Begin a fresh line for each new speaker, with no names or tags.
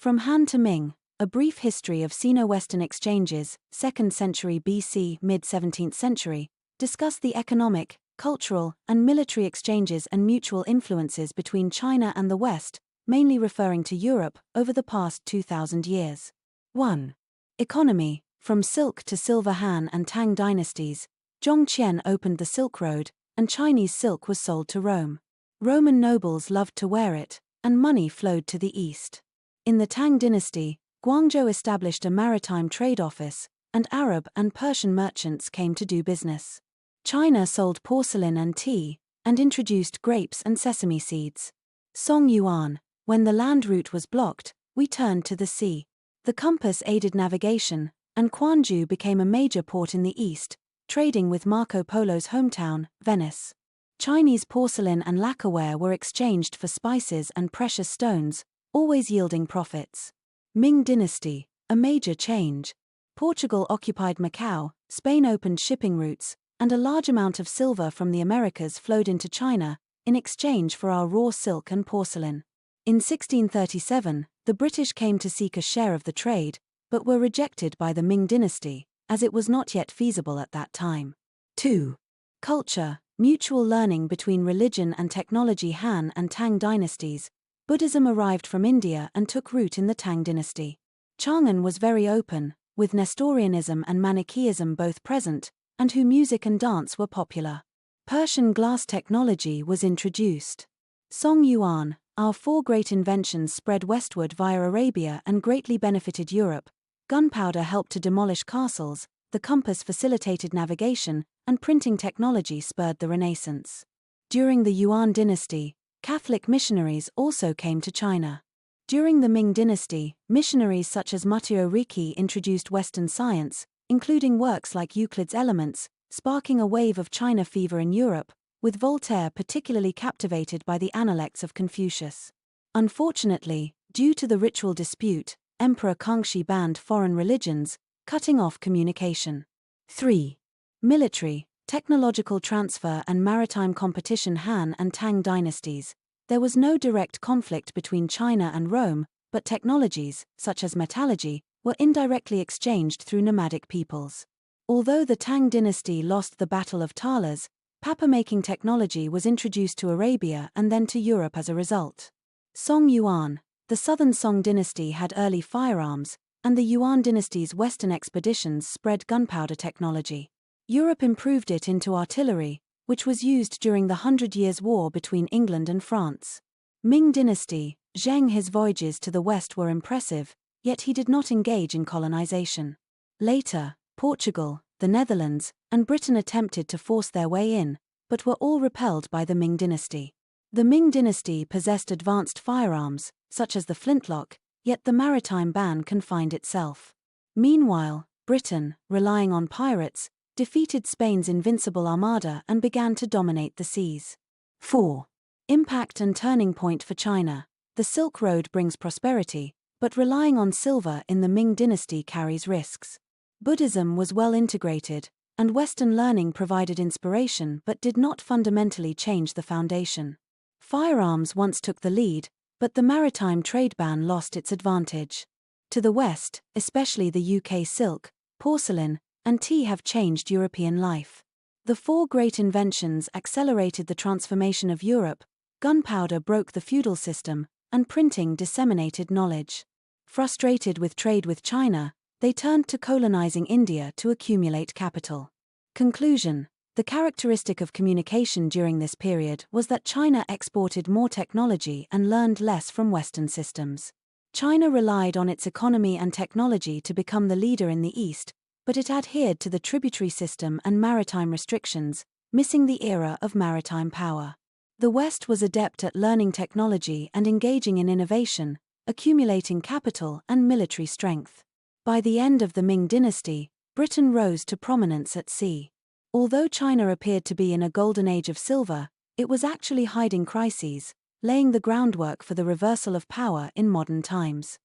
From Han to Ming, a brief history of Sino-Western exchanges, 2nd century BC, mid-17th century, discuss the economic, cultural, and military exchanges and mutual influences between China and the West, mainly referring to Europe, over the past 2,000 years. 1. Economy. From silk to silver. Han and Tang dynasties, Zhongqian opened the Silk Road, and Chinese silk was sold to Rome. Roman nobles loved to wear it, and money flowed to the east. In the Tang dynasty, Guangzhou established a maritime trade office, and Arab and Persian merchants came to do business. China sold porcelain and tea, and introduced grapes and sesame seeds. Song Yuan. When the land route was blocked, we turned to the sea. The compass aided navigation, and Quanzhou became a major port in the east, trading with Marco Polo's hometown, Venice. Chinese porcelain and lacquerware were exchanged for spices and precious stones, always yielding profits. Ming Dynasty. A major change. Portugal occupied Macau, Spain opened shipping routes, and a large amount of silver from the Americas flowed into China, in exchange for our raw silk and porcelain. In 1637, the British came to seek a share of the trade, but were rejected by the Ming Dynasty, as it was not yet feasible at that time. 2. Culture. Mutual learning between religion and technology. Han and Tang dynasties, Buddhism arrived from India and took root in the Tang dynasty. Chang'an was very open, with Nestorianism and Manichaeism both present, and whose music and dance were popular. Persian glass technology was introduced. Song Yuan. Our four great inventions spread westward via Arabia and greatly benefited Europe. Gunpowder helped to demolish castles, the compass facilitated navigation, and printing technology spurred the Renaissance. During the Yuan dynasty, Catholic missionaries also came to China. During the Ming dynasty, missionaries such as Mutio Ricci introduced Western science, including works like Euclid's Elements, sparking a wave of China fever in Europe, with Voltaire particularly captivated by the Analects of Confucius. Unfortunately, due to the ritual dispute, Emperor Kangxi banned foreign religions, cutting off communication. 3. Military, technological transfer and maritime competition. Han and Tang dynasties. There was no direct conflict between China and Rome, but technologies, such as metallurgy, were indirectly exchanged through nomadic peoples. Although the Tang dynasty lost the Battle of Talas, paper-making technology was introduced to Arabia and then to Europe as a result. Song Yuan. The southern Song dynasty had early firearms, and the Yuan dynasty's western expeditions spread gunpowder technology. Europe improved it into artillery, which was used during the 100 Years' War between England and France. Ming dynasty. Zheng. His voyages to the west were impressive, yet he did not engage in colonization. Later, Portugal, the Netherlands, and Britain attempted to force their way in, but were all repelled by the Ming dynasty. The Ming dynasty possessed advanced firearms, such as the flintlock, yet the maritime ban confined itself. Meanwhile, Britain, relying on pirates, defeated Spain's invincible armada and began to dominate the seas. 4. Impact and turning point for China. The Silk Road brings prosperity, but relying on silver in the Ming dynasty carries risks. Buddhism was well integrated, and Western learning provided inspiration but did not fundamentally change the foundation. Firearms once took the lead, but the maritime trade ban lost its advantage. To the west, especially the UK, silk, porcelain, and tea have changed European life. The four great inventions accelerated the transformation of Europe. Gunpowder broke the feudal system, and printing disseminated knowledge. Frustrated with trade with China, they turned to colonizing India to accumulate capital. Conclusion. The characteristic of communication during this period was that China exported more technology and learned less from Western systems. China relied on its economy and technology to become the leader in the East, but it adhered to the tributary system and maritime restrictions, missing the era of maritime power. The West was adept at learning technology and engaging in innovation, accumulating capital and military strength. By the end of the Ming dynasty, Britain rose to prominence at sea. Although China appeared to be in a golden age of silver, it was actually hiding crises, laying the groundwork for the reversal of power in modern times.